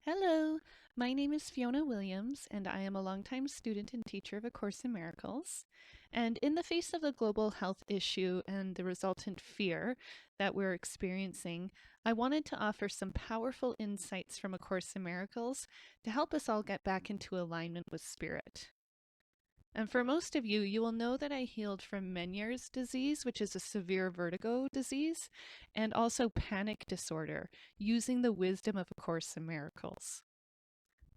Hello, my name is Fiona Williams, and I am a longtime student and teacher of A Course in Miracles. And in the face of the global health issue and the resultant fear that we're experiencing, I wanted to offer some powerful insights from A Course in Miracles to help us all get back into alignment with Spirit. And for most of you, you will know that I healed from Meniere's disease, which is a severe vertigo disease, and also panic disorder, using the wisdom of A Course in Miracles.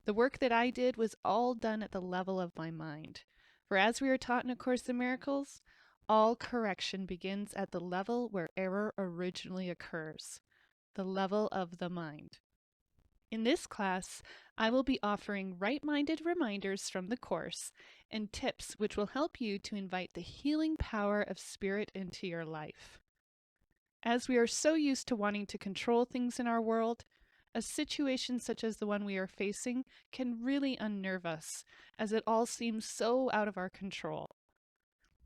The work that I did was all done at the level of my mind. For as we are taught in A Course in Miracles, all correction begins at the level where error originally occurs, the level of the mind. In this class, I will be offering right-minded reminders from the Course and tips which will help you to invite the healing power of Spirit into your life. As we are so used to wanting to control things in our world, a situation such as the one we are facing can really unnerve us, as it all seems so out of our control.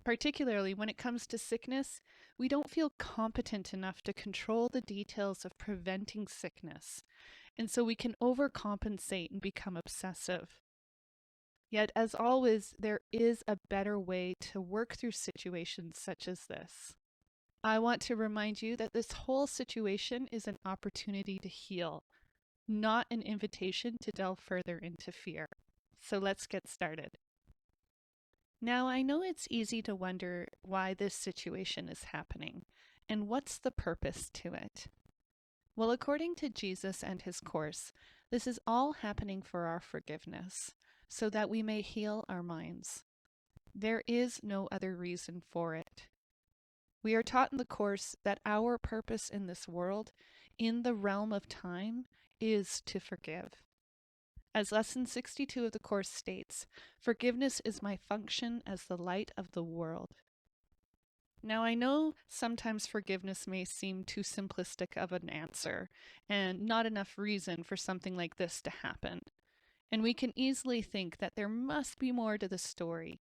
Particularly when it comes to sickness, we don't feel competent enough to control the details of preventing sickness, and so we can overcompensate and become obsessive. Yet, as always, there is a better way to work through situations such as this. I want to remind you that this whole situation is an opportunity to heal, not an invitation to delve further into fear. So let's get started. Now, I know it's easy to wonder why this situation is happening and what's the purpose to it. Well, according to Jesus and his Course, this is all happening for our forgiveness, so that we may heal our minds. There is no other reason for it. We are taught in the Course that our purpose in this world, in the realm of time, is to forgive. As Lesson 62 of the Course states, forgiveness is my function as the light of the world. Now, I know sometimes forgiveness may seem too simplistic of an answer and not enough reason for something like this to happen. And we can easily think that there must be more to the story.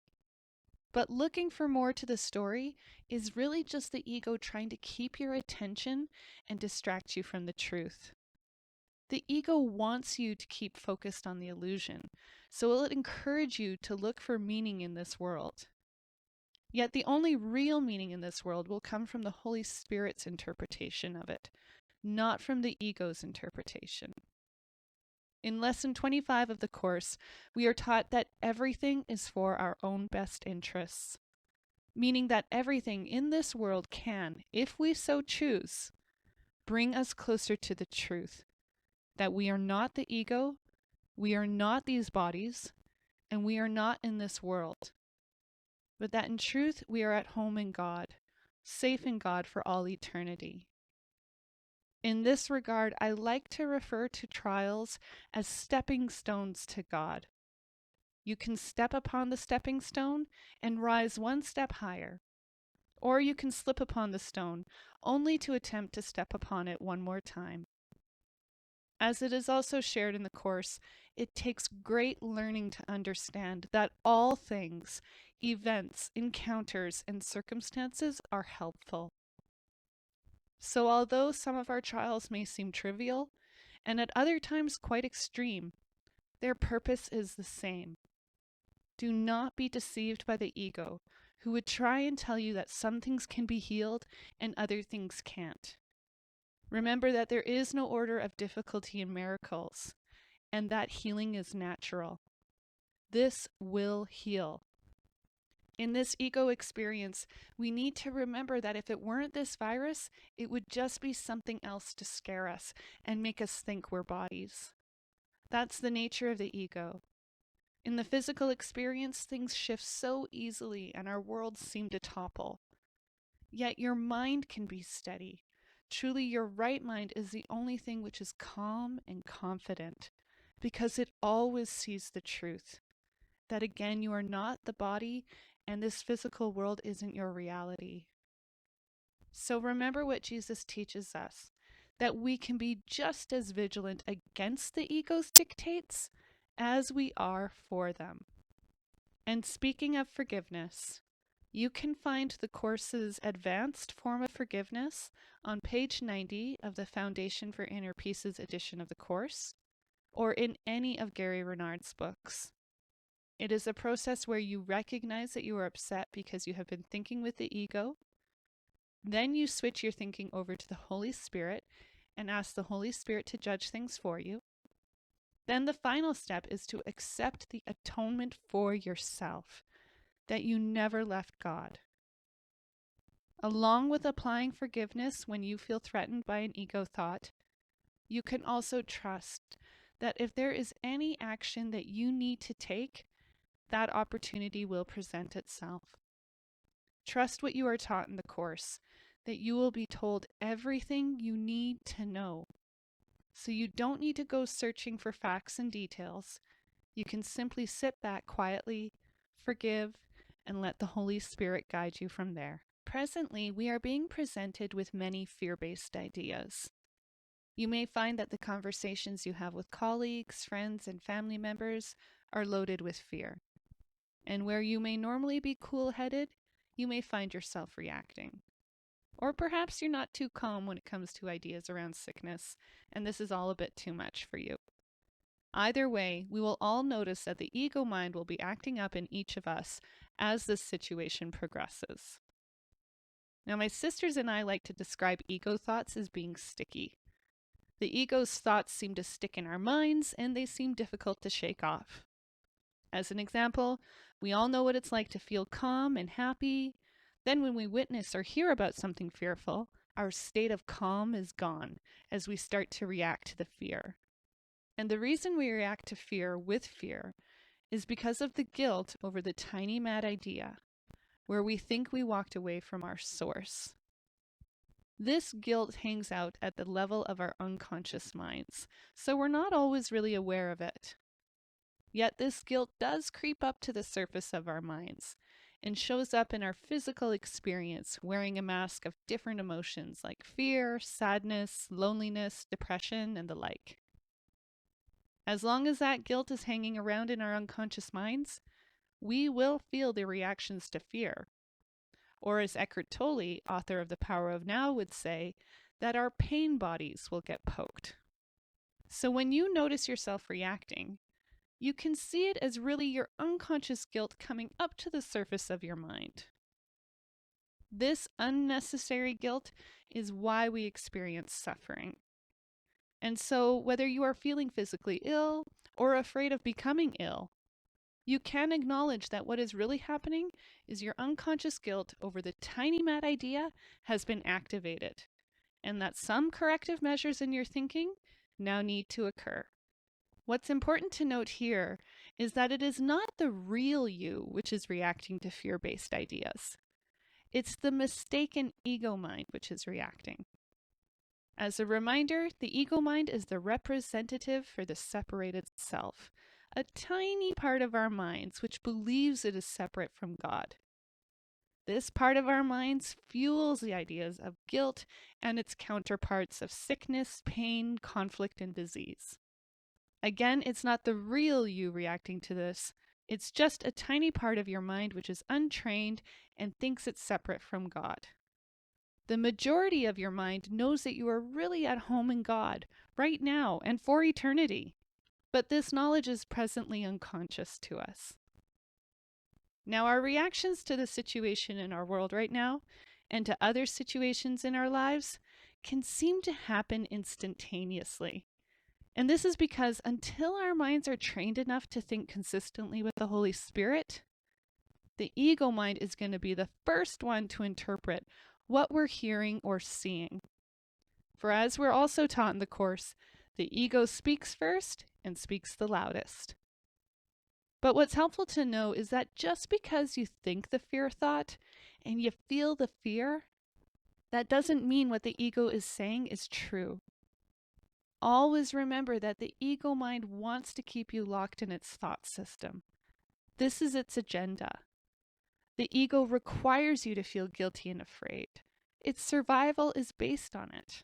But looking for more to the story is really just the ego trying to keep your attention and distract you from the truth. The ego wants you to keep focused on the illusion, so it will encourage you to look for meaning in this world. Yet the only real meaning in this world will come from the Holy Spirit's interpretation of it, not from the ego's interpretation. In Lesson 25 of the Course, we are taught that everything is for our own best interests, meaning that everything in this world can, if we so choose, bring us closer to the truth, that we are not the ego, we are not these bodies, and we are not in this world, but that in truth we are at home in God, safe in God for all eternity. In this regard, I like to refer to trials as stepping stones to God. You can step upon the stepping stone and rise one step higher, or you can slip upon the stone only to attempt to step upon it one more time. As it is also shared in the Course, it takes great learning to understand that all things, events, encounters, and circumstances are helpful. So although some of our trials may seem trivial, and at other times quite extreme, their purpose is the same. Do not be deceived by the ego, who would try and tell you that some things can be healed and other things can't. Remember that there is no order of difficulty in miracles, and that healing is natural. This will heal. In this ego experience, we need to remember that if it weren't this virus, it would just be something else to scare us and make us think we're bodies. That's the nature of the ego. In the physical experience, things shift so easily and our worlds seem to topple. Yet your mind can be steady. Truly, your right mind is the only thing which is calm and confident, because it always sees the truth. That again, you are not the body, and this physical world isn't your reality. So remember what Jesus teaches us, that we can be just as vigilant against the ego's dictates as we are for them. And speaking of forgiveness, you can find the Course's advanced form of forgiveness on page 90 of the Foundation for Inner Peace's edition of the Course, or in any of Gary Renard's books. It is a process where you recognize that you are upset because you have been thinking with the ego. Then you switch your thinking over to the Holy Spirit and ask the Holy Spirit to judge things for you. Then the final step is to accept the atonement for yourself, that you never left God. Along with applying forgiveness when you feel threatened by an ego thought, you can also trust that if there is any action that you need to take, that opportunity will present itself. Trust what you are taught in the course, that you will be told everything you need to know. So you don't need to go searching for facts and details. You can simply sit back quietly, forgive, and let the Holy Spirit guide you from there. Presently, we are being presented with many fear-based ideas. You may find that the conversations you have with colleagues, friends, and family members are loaded with fear. And where you may normally be cool-headed, you may find yourself reacting. Or perhaps you're not too calm when it comes to ideas around sickness, and this is all a bit too much for you. Either way, we will all notice that the ego mind will be acting up in each of us as this situation progresses. Now, my sisters and I like to describe ego thoughts as being sticky. The ego's thoughts seem to stick in our minds, and they seem difficult to shake off. As an example, we all know what it's like to feel calm and happy. Then when we witness or hear about something fearful, our state of calm is gone as we start to react to the fear. And the reason we react to fear with fear is because of the guilt over the tiny mad idea, where we think we walked away from our source. This guilt hangs out at the level of our unconscious minds, so we're not always really aware of it. Yet this guilt does creep up to the surface of our minds and shows up in our physical experience, wearing a mask of different emotions like fear, sadness, loneliness, depression, and the like. As long as that guilt is hanging around in our unconscious minds, we will feel the reactions to fear. Or as Eckhart Tolle, author of The Power of Now, would say, that our pain bodies will get poked. So when you notice yourself reacting, you can see it as really your unconscious guilt coming up to the surface of your mind. This unnecessary guilt is why we experience suffering. And so, whether you are feeling physically ill or afraid of becoming ill, you can acknowledge that what is really happening is your unconscious guilt over the tiny mad idea has been activated, and that some corrective measures in your thinking now need to occur. What's important to note here is that it is not the real you which is reacting to fear-based ideas. It's the mistaken ego mind which is reacting. As a reminder, the ego mind is the representative for the separated self, a tiny part of our minds which believes it is separate from God. This part of our minds fuels the ideas of guilt and its counterparts of sickness, pain, conflict, and disease. Again, it's not the real you reacting to this. It's just a tiny part of your mind which is untrained and thinks it's separate from God. The majority of your mind knows that you are really at home in God, right now and for eternity. But this knowledge is presently unconscious to us. Now, our reactions to the situation in our world right now and to other situations in our lives can seem to happen instantaneously. And this is because until our minds are trained enough to think consistently with the Holy Spirit, the ego mind is going to be the first one to interpret what we're hearing or seeing. For as we're also taught in the course, the ego speaks first and speaks the loudest. But what's helpful to know is that just because you think the fear thought and you feel the fear, that doesn't mean what the ego is saying is true. Always remember that the ego mind wants to keep you locked in its thought system. This is its agenda. The ego requires you to feel guilty and afraid. Its survival is based on it.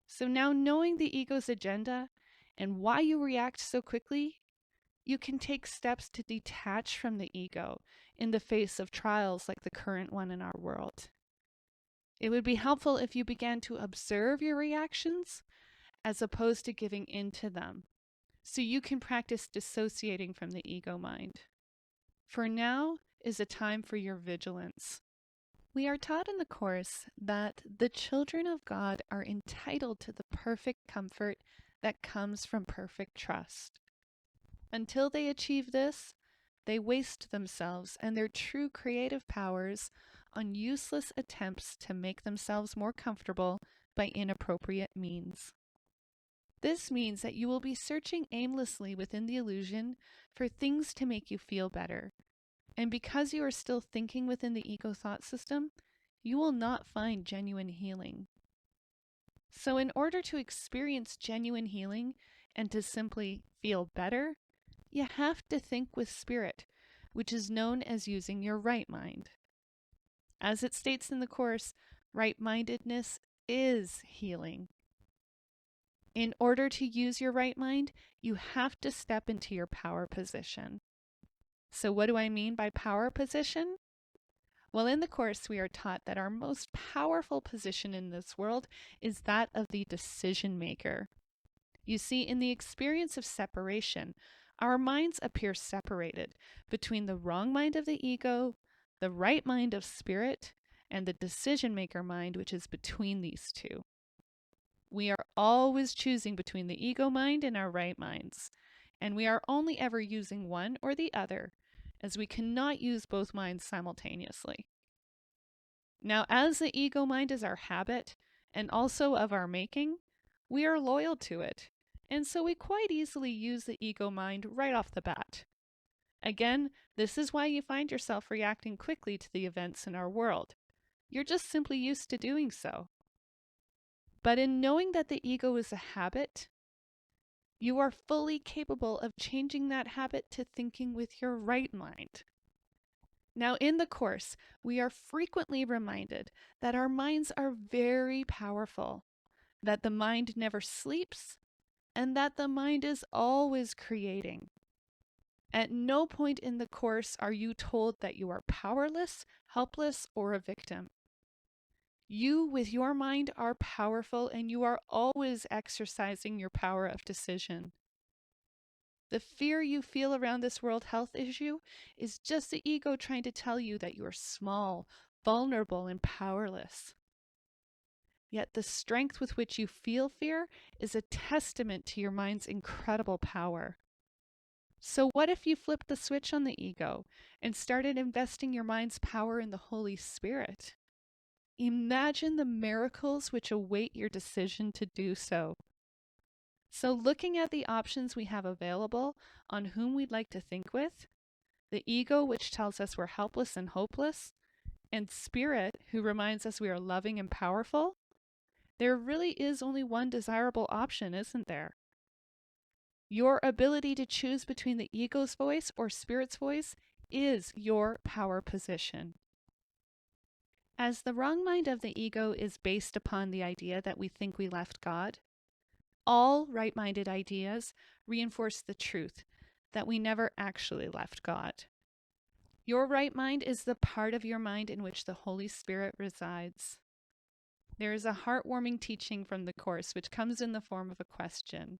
So now, knowing the ego's agenda and why you react so quickly, you can take steps to detach from the ego in the face of trials like the current one in our world. It would be helpful if you began to observe your reactions as opposed to giving in to them, so you can practice dissociating from the ego mind. For now is a time for your vigilance. We are taught in the Course that the children of God are entitled to the perfect comfort that comes from perfect trust. Until they achieve this, they waste themselves and their true creative powers on useless attempts to make themselves more comfortable by inappropriate means. This means that you will be searching aimlessly within the illusion for things to make you feel better. And because you are still thinking within the ego thought system, you will not find genuine healing. So in order to experience genuine healing and to simply feel better, you have to think with spirit, which is known as using your right mind. As it states in the Course, right-mindedness is healing. In order to use your right mind, you have to step into your power position. So what do I mean by power position? Well, in the Course, we are taught that our most powerful position in this world is that of the decision maker. You see, in the experience of separation, our minds appear separated between the wrong mind of the ego, the right mind of spirit, and the decision maker mind, which is between these two. We are always choosing between the ego mind and our right minds, and we are only ever using one or the other, as we cannot use both minds simultaneously. Now, as the ego mind is our habit and also of our making, we are loyal to it, and so we quite easily use the ego mind right off the bat. Again, this is why you find yourself reacting quickly to the events in our world. You're just simply used to doing so. But in knowing that the ego is a habit, you are fully capable of changing that habit to thinking with your right mind. Now, in the Course, we are frequently reminded that our minds are very powerful, that the mind never sleeps, and that the mind is always creating. At no point in the Course are you told that you are powerless, helpless, or a victim. You, with your mind, are powerful, and you are always exercising your power of decision. The fear you feel around this world health issue is just the ego trying to tell you that you are small, vulnerable, and powerless. Yet the strength with which you feel fear is a testament to your mind's incredible power. So what if you flipped the switch on the ego and started investing your mind's power in the Holy Spirit? Imagine the miracles which await your decision to do so. So looking at the options we have available on whom we'd like to think with, the ego which tells us we're helpless and hopeless, and spirit who reminds us we are loving and powerful, there really is only one desirable option, isn't there? Your ability to choose between the ego's voice or spirit's voice is your power position. As the wrong mind of the ego is based upon the idea that we think we left God, all right-minded ideas reinforce the truth that we never actually left God. Your right mind is the part of your mind in which the Holy Spirit resides. There is a heartwarming teaching from the Course which comes in the form of a question,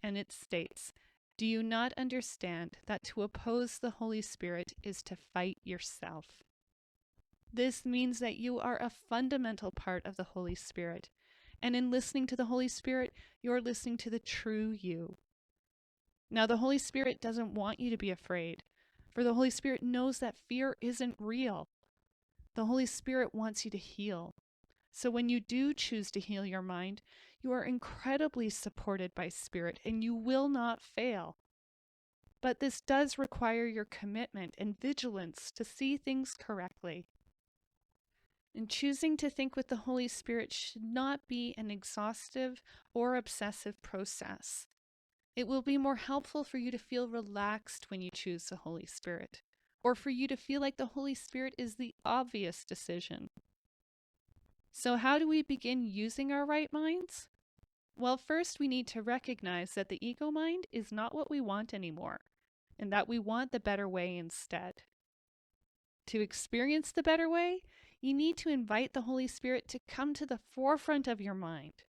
and it states, "Do you not understand that to oppose the Holy Spirit is to fight yourself?" This means that you are a fundamental part of the Holy Spirit, and in listening to the Holy Spirit, you are listening to the true you. Now, the Holy Spirit doesn't want you to be afraid, for the Holy Spirit knows that fear isn't real. The Holy Spirit wants you to heal. So when you do choose to heal your mind, you are incredibly supported by Spirit, and you will not fail. But this does require your commitment and vigilance to see things correctly. And choosing to think with the Holy Spirit should not be an exhaustive or obsessive process. It will be more helpful for you to feel relaxed when you choose the Holy Spirit, or for you to feel like the Holy Spirit is the obvious decision. So how do we begin using our right minds? Well, first we need to recognize that the ego mind is not what we want anymore, and that we want the better way instead. To experience the better way, you need to invite the Holy Spirit to come to the forefront of your mind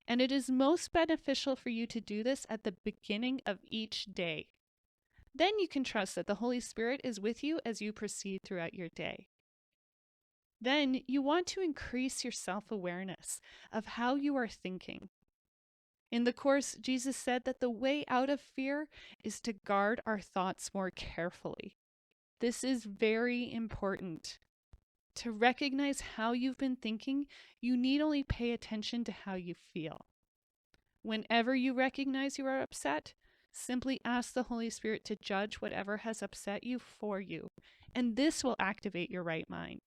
And it is most beneficial for you to do this at the beginning of each day. Then you can trust that the Holy Spirit is with you as you proceed throughout your day. Then you want to increase your self-awareness of how you are thinking. In the Course, Jesus said that the way out of fear is to guard our thoughts more carefully. This is very important. To recognize how you've been thinking, you need only pay attention to how you feel. Whenever you recognize you are upset, simply ask the Holy Spirit to judge whatever has upset you for you, and this will activate your right mind.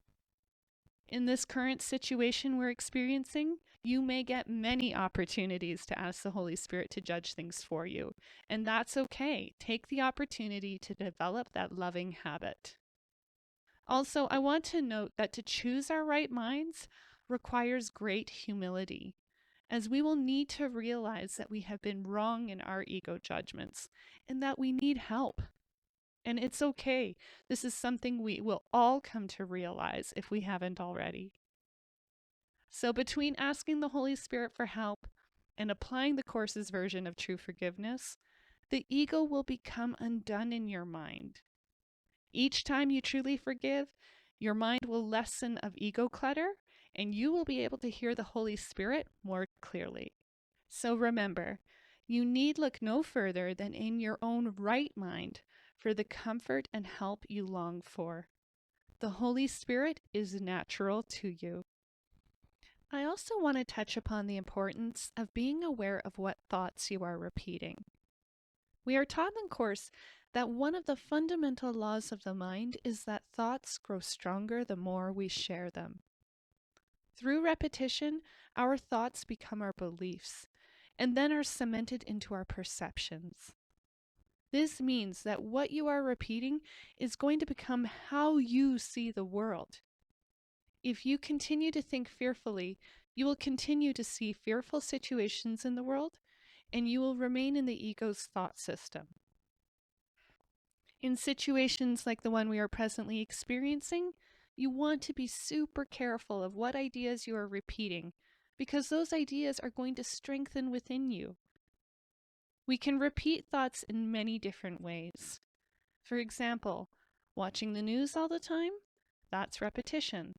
In this current situation we're experiencing, you may get many opportunities to ask the Holy Spirit to judge things for you, and that's okay. Take the opportunity to develop that loving habit. Also, I want to note that to choose our right minds requires great humility, as we will need to realize that we have been wrong in our ego judgments and that we need help. And it's okay. This is something we will all come to realize if we haven't already. So between asking the Holy Spirit for help and applying the Course's version of true forgiveness, the ego will become undone in your mind. Each time you truly forgive, your mind will lessen of ego clutter, and you will be able to hear the Holy Spirit more clearly. So remember, you need look no further than in your own right mind for the comfort and help you long for. The Holy Spirit is natural to you. I also want to touch upon the importance of being aware of what thoughts you are repeating. We are taught in Course that one of the fundamental laws of the mind is that thoughts grow stronger the more we share them. Through repetition, our thoughts become our beliefs, and then are cemented into our perceptions. This means that what you are repeating is going to become how you see the world. If you continue to think fearfully, you will continue to see fearful situations in the world, and you will remain in the ego's thought system. In situations like the one we are presently experiencing, you want to be super careful of what ideas you are repeating, because those ideas are going to strengthen within you. We can repeat thoughts in many different ways. For example, watching the news all the time, that's repetition.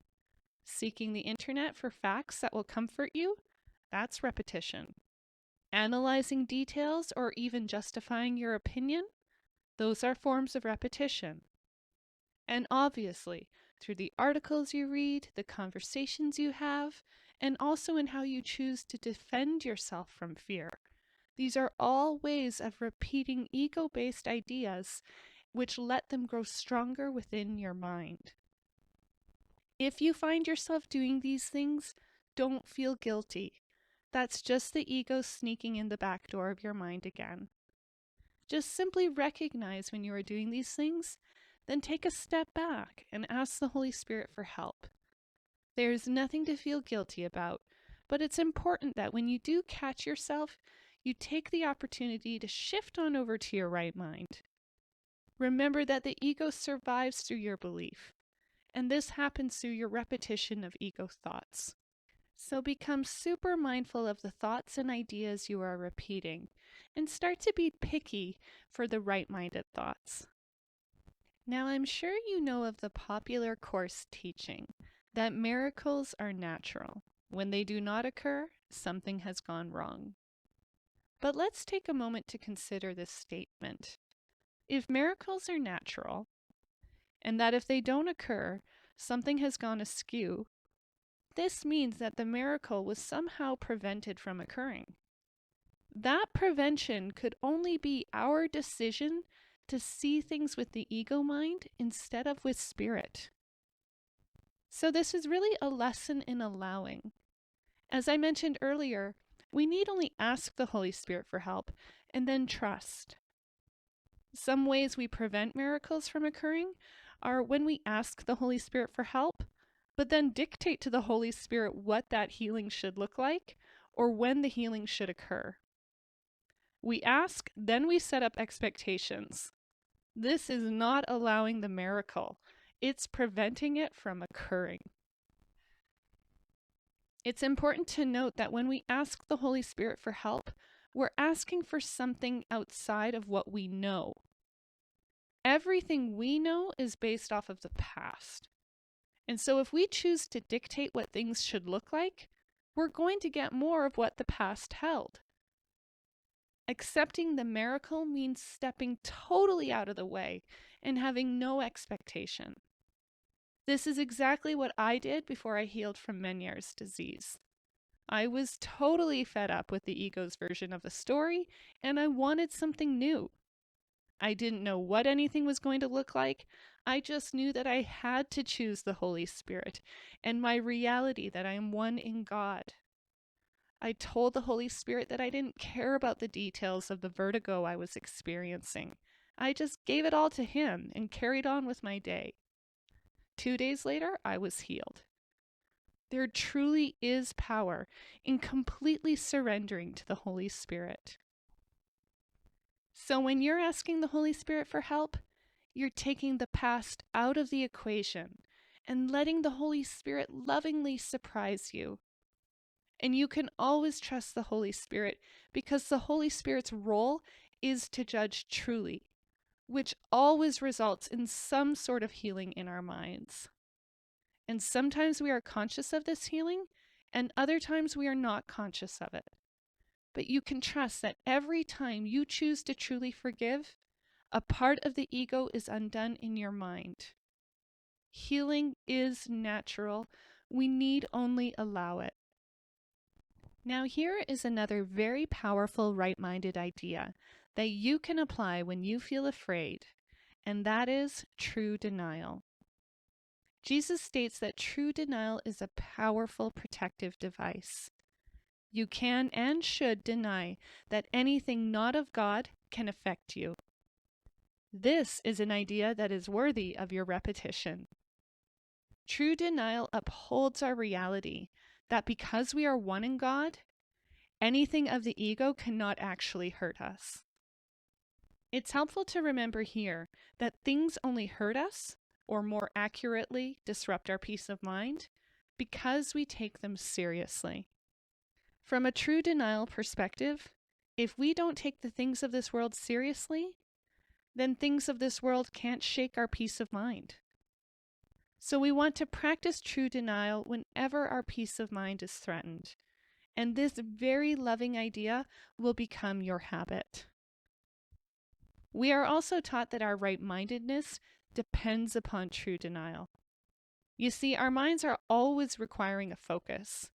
Seeking the internet for facts that will comfort you, that's repetition. Analyzing details or even justifying your opinion, those are forms of repetition. And obviously, through the articles you read, the conversations you have, and also in how you choose to defend yourself from fear. These are all ways of repeating ego-based ideas which let them grow stronger within your mind. If you find yourself doing these things, don't feel guilty. That's just the ego sneaking in the back door of your mind again. Just simply recognize when you are doing these things, then take a step back and ask the Holy Spirit for help. There is nothing to feel guilty about, but it's important that when you do catch yourself, you take the opportunity to shift on over to your right mind. Remember that the ego survives through your belief, and this happens through your repetition of ego thoughts. So become super mindful of the thoughts and ideas you are repeating, and start to be picky for the right-minded thoughts. Now, I'm sure you know of the popular Course teaching that miracles are natural. When they do not occur, something has gone wrong. But let's take a moment to consider this statement. If miracles are natural, and that if they don't occur, something has gone askew, this means that the miracle was somehow prevented from occurring. That prevention could only be our decision to see things with the ego mind instead of with spirit. So this is really a lesson in allowing. As I mentioned earlier, we need only ask the Holy Spirit for help and then trust. Some ways we prevent miracles from occurring are when we ask the Holy Spirit for help, but then dictate to the Holy Spirit what that healing should look like or when the healing should occur. We ask, then we set up expectations. This is not allowing the miracle. It's preventing it from occurring. It's important to note that when we ask the Holy Spirit for help, we're asking for something outside of what we know. Everything we know is based off of the past. And so if we choose to dictate what things should look like, we're going to get more of what the past held. Accepting the miracle means stepping totally out of the way and having no expectation. This is exactly what I did before I healed from Meniere's disease. I was totally fed up with the ego's version of the story, and I wanted something new. I didn't know what anything was going to look like. I just knew that I had to choose the Holy Spirit and my reality that I am one in God. I told the Holy Spirit that I didn't care about the details of the vertigo I was experiencing. I just gave it all to Him and carried on with my day. 2 days later, I was healed. There truly is power in completely surrendering to the Holy Spirit. So when you're asking the Holy Spirit for help, you're taking the past out of the equation and letting the Holy Spirit lovingly surprise you. And you can always trust the Holy Spirit because the Holy Spirit's role is to judge truly, which always results in some sort of healing in our minds. And sometimes we are conscious of this healing, and other times we are not conscious of it. But you can trust that every time you choose to truly forgive, a part of the ego is undone in your mind. Healing is natural. We need only allow it. Now, here is another very powerful right-minded idea that you can apply when you feel afraid, and that is true denial. Jesus states that true denial is a powerful protective device. You can and should deny that anything not of God can affect you. This is an idea that is worthy of your repetition. True denial upholds our reality that because we are one in God, anything of the ego cannot actually hurt us. It's helpful to remember here that things only hurt us, or more accurately, disrupt our peace of mind, because we take them seriously. From a true denial perspective, if we don't take the things of this world seriously, then things of this world can't shake our peace of mind. So we want to practice true denial whenever our peace of mind is threatened. And this very loving idea will become your habit. We are also taught that our right-mindedness depends upon true denial. You see, our minds are always requiring a focus.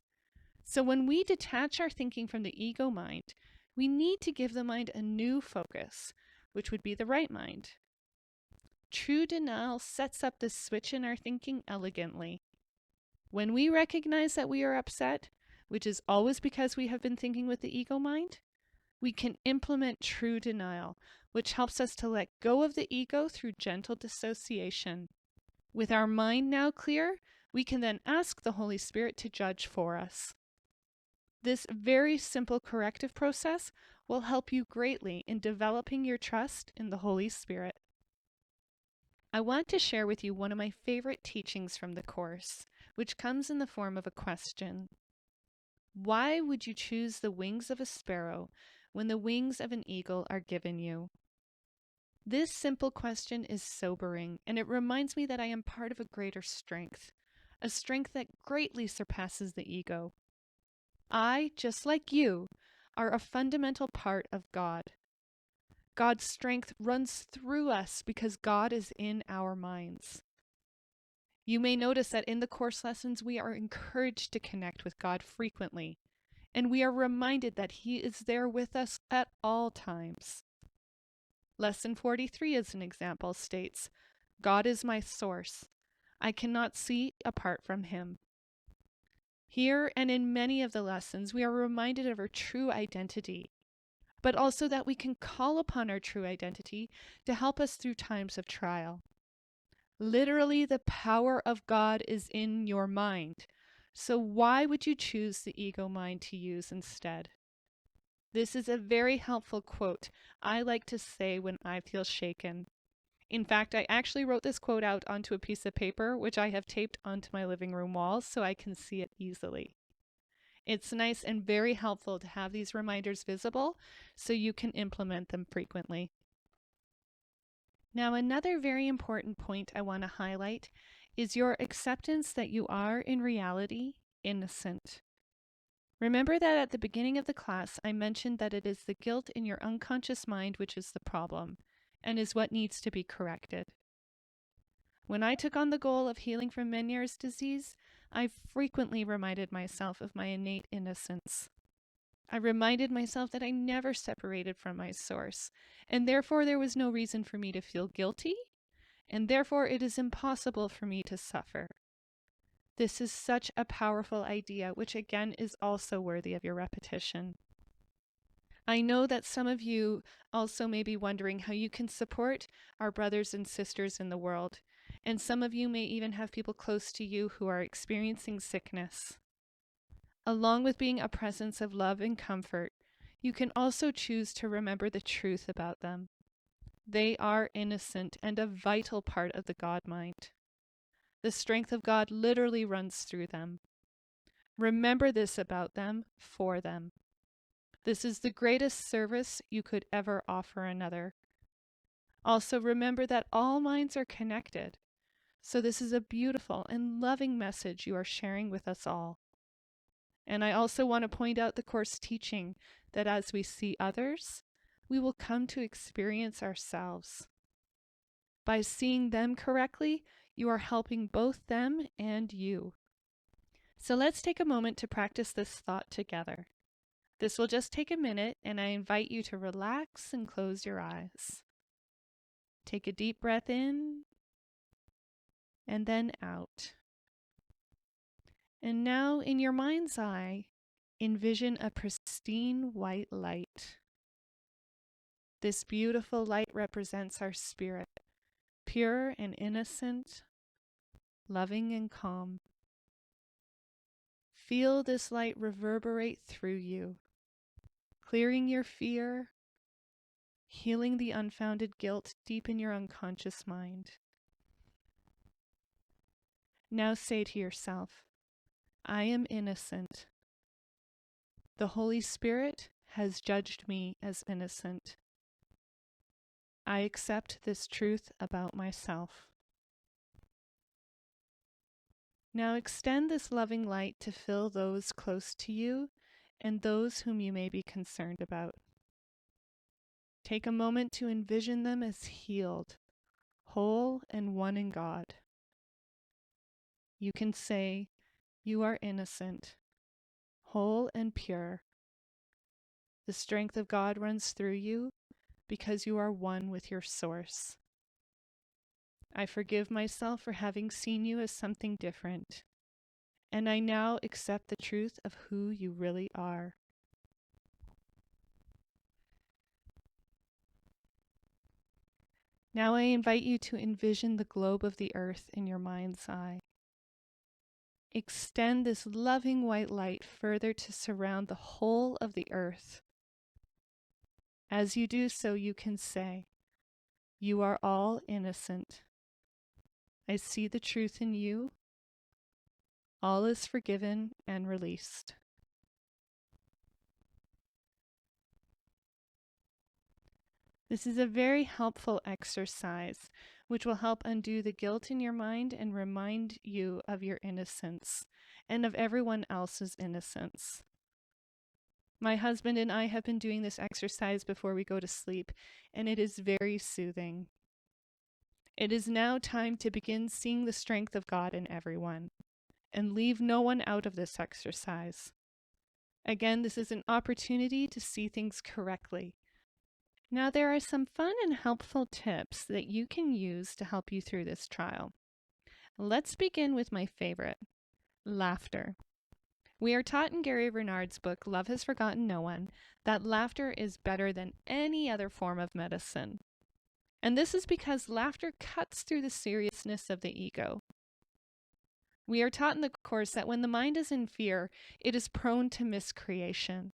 So when we detach our thinking from the ego mind, we need to give the mind a new focus, which would be the right mind. True denial sets up this switch in our thinking elegantly. When we recognize that we are upset, which is always because we have been thinking with the ego mind, we can implement true denial, which helps us to let go of the ego through gentle dissociation. With our mind now clear, we can then ask the Holy Spirit to judge for us. This very simple corrective process will help you greatly in developing your trust in the Holy Spirit. I want to share with you one of my favorite teachings from the Course, which comes in the form of a question. Why would you choose the wings of a sparrow when the wings of an eagle are given you? This simple question is sobering, and it reminds me that I am part of a greater strength, a strength that greatly surpasses the ego. I, just like you, are a fundamental part of God. God's strength runs through us because God is in our minds. You may notice that in the Course lessons, we are encouraged to connect with God frequently, and we are reminded that He is there with us at all times. Lesson 43, as an example, states, God is my source. I cannot see apart from Him. Here and in many of the lessons, we are reminded of our true identity, but also that we can call upon our true identity to help us through times of trial. Literally, the power of God is in your mind. So why would you choose the ego mind to use instead? This is a very helpful quote I like to say when I feel shaken. In fact, I actually wrote this quote out onto a piece of paper, which I have taped onto my living room walls so I can see it easily. It's nice and very helpful to have these reminders visible so you can implement them frequently. Now, another very important point I want to highlight is your acceptance that you are in reality innocent. Remember that at the beginning of the class, I mentioned that it is the guilt in your unconscious mind which is the problem and is what needs to be corrected. When I took on the goal of healing from Meniere's disease, I frequently reminded myself of my innate innocence. I reminded myself that I never separated from my source, and therefore there was no reason for me to feel guilty, and therefore it is impossible for me to suffer. This is such a powerful idea, which again is also worthy of your repetition. I know that some of you also may be wondering how you can support our brothers and sisters in the world, and some of you may even have people close to you who are experiencing sickness. Along with being a presence of love and comfort, you can also choose to remember the truth about them. They are innocent and a vital part of the God mind. The strength of God literally runs through them. Remember this about them for them. This is the greatest service you could ever offer another. Also, remember that all minds are connected. So this is a beautiful and loving message you are sharing with us all. And I also want to point out the Course teaching that as we see others, we will come to experience ourselves. By seeing them correctly, you are helping both them and you. So let's take a moment to practice this thought together. This will just take a minute, and I invite you to relax and close your eyes. Take a deep breath in and then out. And now, in your mind's eye, envision a pristine white light. This beautiful light represents our spirit, pure and innocent, loving and calm. Feel this light reverberate through you, clearing your fear, healing the unfounded guilt deep in your unconscious mind. Now say to yourself, I am innocent. The Holy Spirit has judged me as innocent. I accept this truth about myself. Now extend this loving light to fill those close to you and those whom you may be concerned about. Take a moment to envision them as healed, whole, and one in God. You can say, you are innocent, whole and pure. The strength of God runs through you because you are one with your source. I forgive myself for having seen you as something different, and I now accept the truth of who you really are. Now I invite you to envision the globe of the earth in your mind's eye. Extend this loving white light further to surround the whole of the earth. As you do so, you can say, you are all innocent. I see the truth in you. All is forgiven and released. This is a very helpful exercise, which will help undo the guilt in your mind and remind you of your innocence and of everyone else's innocence. My husband and I have been doing this exercise before we go to sleep, and it is very soothing. It is now time to begin seeing the strength of God in everyone, and leave no one out of this exercise. Again, this is an opportunity to see things correctly. Now, there are some fun and helpful tips that you can use to help you through this trial. Let's begin with my favorite, laughter. We are taught in Gary Renard's book, Love Has Forgotten No One, that laughter is better than any other form of medicine. And this is because laughter cuts through the seriousness of the ego. We are taught in the Course that when the mind is in fear, it is prone to miscreation.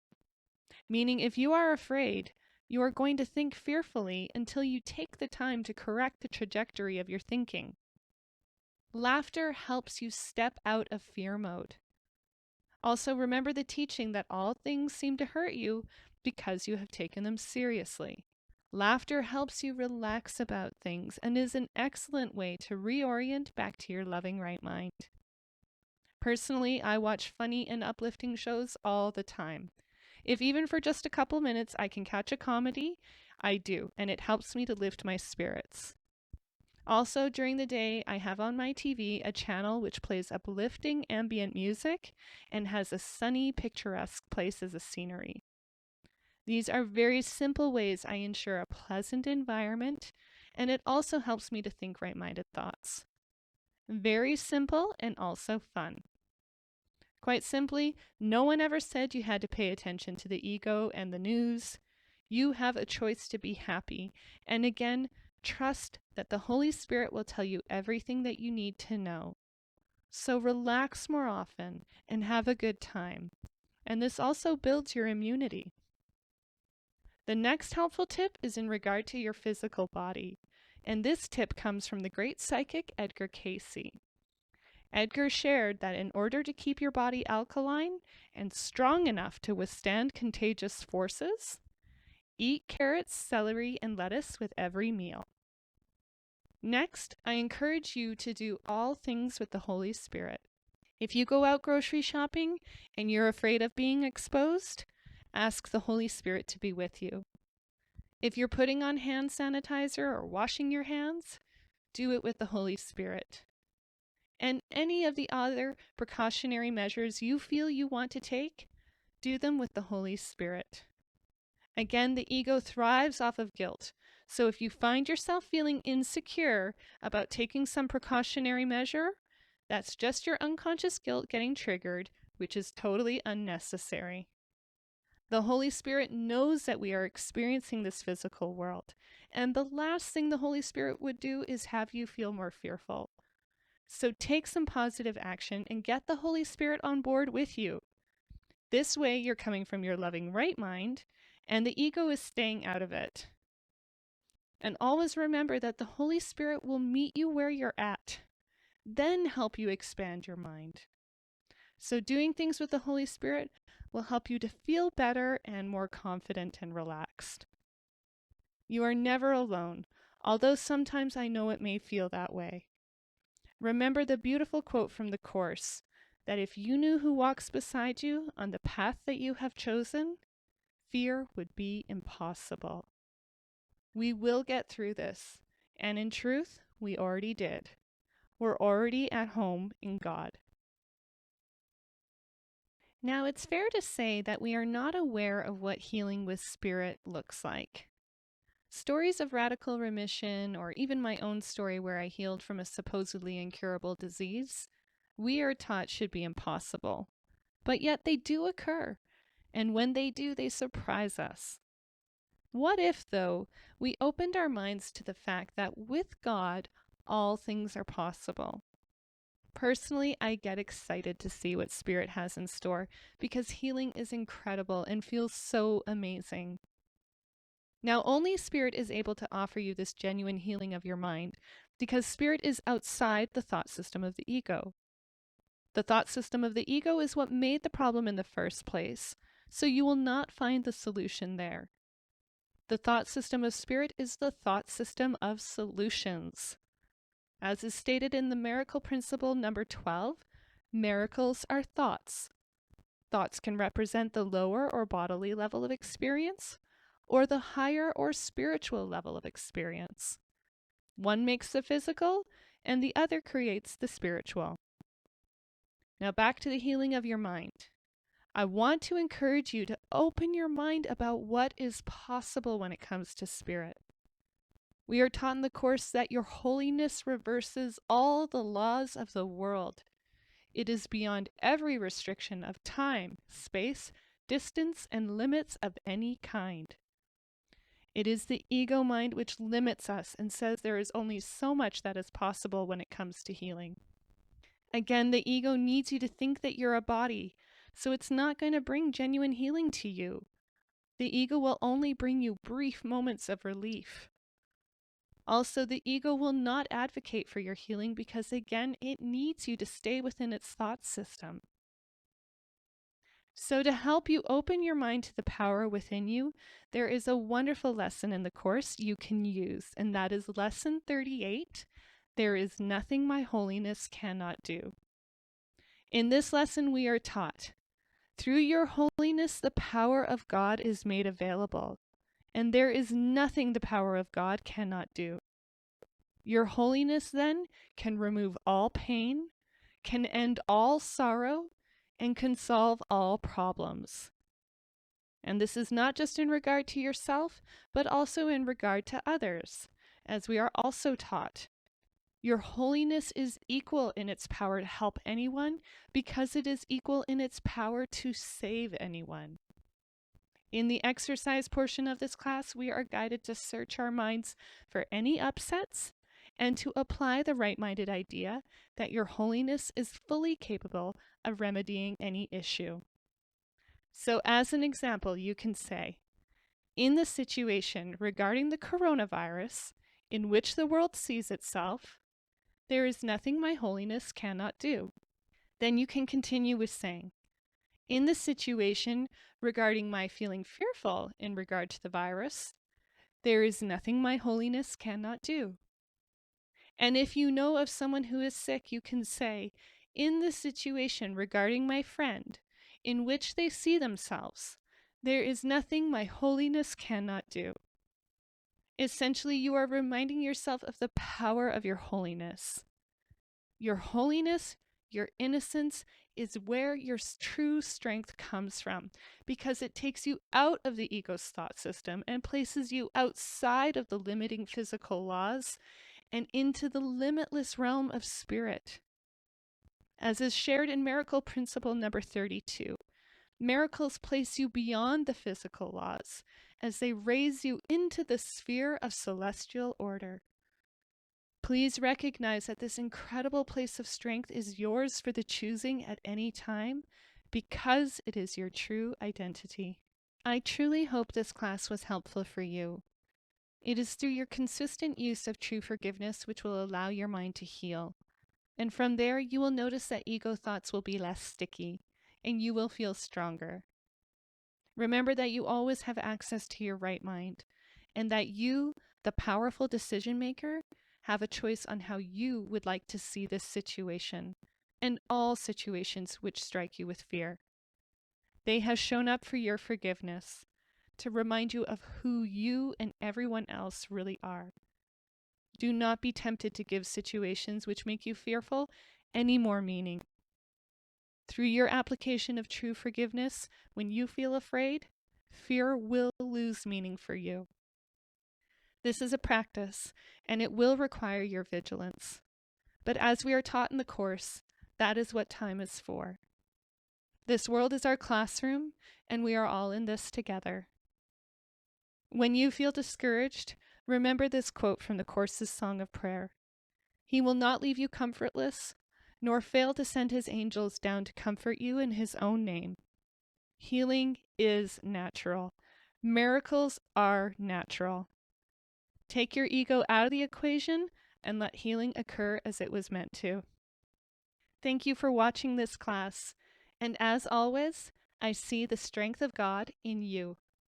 Meaning, if you are afraid, you are going to think fearfully until you take the time to correct the trajectory of your thinking. Laughter helps you step out of fear mode. Also, remember the teaching that all things seem to hurt you because you have taken them seriously. Laughter helps you relax about things and is an excellent way to reorient back to your loving right mind. Personally, I watch funny and uplifting shows all the time. If even for just a couple minutes I can catch a comedy, I do, and it helps me to lift my spirits. Also, during the day, I have on my TV a channel which plays uplifting ambient music and has a sunny, picturesque place as a scenery. These are very simple ways I ensure a pleasant environment, and it also helps me to think right minded thoughts. Very simple and also fun. Quite simply, no one ever said you had to pay attention to the ego and the news. You have a choice to be happy. And again, trust that the Holy Spirit will tell you everything that you need to know. So relax more often and have a good time. And this also builds your immunity. The next helpful tip is in regard to your physical body. And this tip comes from the great psychic Edgar Cayce. Edgar shared that in order to keep your body alkaline and strong enough to withstand contagious forces, eat carrots, celery, and lettuce with every meal. Next, I encourage you to do all things with the Holy Spirit. If you go out grocery shopping and you're afraid of being exposed, ask the Holy Spirit to be with you. If you're putting on hand sanitizer or washing your hands, do it with the Holy Spirit. And any of the other precautionary measures you feel you want to take, do them with the Holy Spirit. Again, the ego thrives off of guilt. So if you find yourself feeling insecure about taking some precautionary measure, that's just your unconscious guilt getting triggered, which is totally unnecessary. The Holy Spirit knows that we are experiencing this physical world, and the last thing the Holy Spirit would do is have you feel more fearful. So take some positive action and get the Holy Spirit on board with you. This way, you're coming from your loving right mind, and the ego is staying out of it. And always remember that the Holy Spirit will meet you where you're at, then help you expand your mind. So doing things with the Holy Spirit will help you to feel better and more confident and relaxed. You are never alone, although sometimes I know it may feel that way. Remember the beautiful quote from the Course, that if you knew who walks beside you on the path that you have chosen, fear would be impossible. We will get through this, and in truth, we already did. We're already at home in God. Now, it's fair to say that we are not aware of what healing with spirit looks like. Stories of radical remission, or even my own story where I healed from a supposedly incurable disease, we are taught should be impossible. But yet they do occur, and when they do, they surprise us. What if, though, we opened our minds to the fact that with God, all things are possible? Personally, I get excited to see what Spirit has in store because healing is incredible and feels so amazing. Now, only Spirit is able to offer you this genuine healing of your mind because Spirit is outside the thought system of the ego. The thought system of the ego is what made the problem in the first place, so you will not find the solution there. The thought system of Spirit is the thought system of solutions. As is stated in the miracle principle number 12, miracles are thoughts. Thoughts can represent the lower or bodily level of experience, or the higher or spiritual level of experience. One makes the physical, and the other creates the spiritual. Now back to the healing of your mind. I want to encourage you to open your mind about what is possible when it comes to spirit. We are taught in the Course that your holiness reverses all the laws of the world. It is beyond every restriction of time, space, distance, and limits of any kind. It is the ego mind which limits us and says there is only so much that is possible when it comes to healing. Again, the ego needs you to think that you're a body, so it's not going to bring genuine healing to you. The ego will only bring you brief moments of relief. Also, the ego will not advocate for your healing because, again, it needs you to stay within its thought system. So, to help you open your mind to the power within you, there is a wonderful lesson in the course you can use, and that is Lesson 38. There is nothing my holiness cannot do. In this lesson, we are taught through your holiness, the power of God is made available, and there is nothing the power of God cannot do. Your holiness, then, can remove all pain, can end all sorrow, and can solve all problems. And this is not just in regard to yourself, but also in regard to others, as we are also taught. Your holiness is equal in its power to help anyone because it is equal in its power to save anyone. In the exercise portion of this class, we are guided to search our minds for any upsets and to apply the right-minded idea that your holiness is fully capable of remedying any issue. So as an example, you can say, in the situation regarding the coronavirus in which the world sees itself, there is nothing my holiness cannot do. Then you can continue with saying, in the situation regarding my feeling fearful in regard to the virus, there is nothing my holiness cannot do. And if you know of someone who is sick, you can say, in the situation regarding my friend in which they see themselves, there is nothing my holiness cannot do. Essentially, you are reminding yourself of the power of your holiness. Your holiness, your innocence, is where your true strength comes from, because it takes you out of the ego's thought system and places you outside of the limiting physical laws and into the limitless realm of spirit. As is shared in Miracle Principle number 32, miracles place you beyond the physical laws as they raise you into the sphere of celestial order. Please recognize that this incredible place of strength is yours for the choosing at any time because it is your true identity. I truly hope this class was helpful for you. It is through your consistent use of true forgiveness which will allow your mind to heal. And from there, you will notice that ego thoughts will be less sticky and you will feel stronger. Remember that you always have access to your right mind and that you, the powerful decision maker, have a choice on how you would like to see this situation and all situations which strike you with fear. They have shown up for your forgiveness, to remind you of who you and everyone else really are. Do not be tempted to give situations which make you fearful any more meaning. Through your application of true forgiveness, when you feel afraid, fear will lose meaning for you. This is a practice, and it will require your vigilance. But as we are taught in the course, that is what time is for. This world is our classroom, and we are all in this together. When you feel discouraged, remember this quote from the Course's Song of Prayer. He will not leave you comfortless, nor fail to send his angels down to comfort you in his own name. Healing is natural. Miracles are natural. Take your ego out of the equation and let healing occur as it was meant to. Thank you for watching this class, and as always, I see the strength of God in you.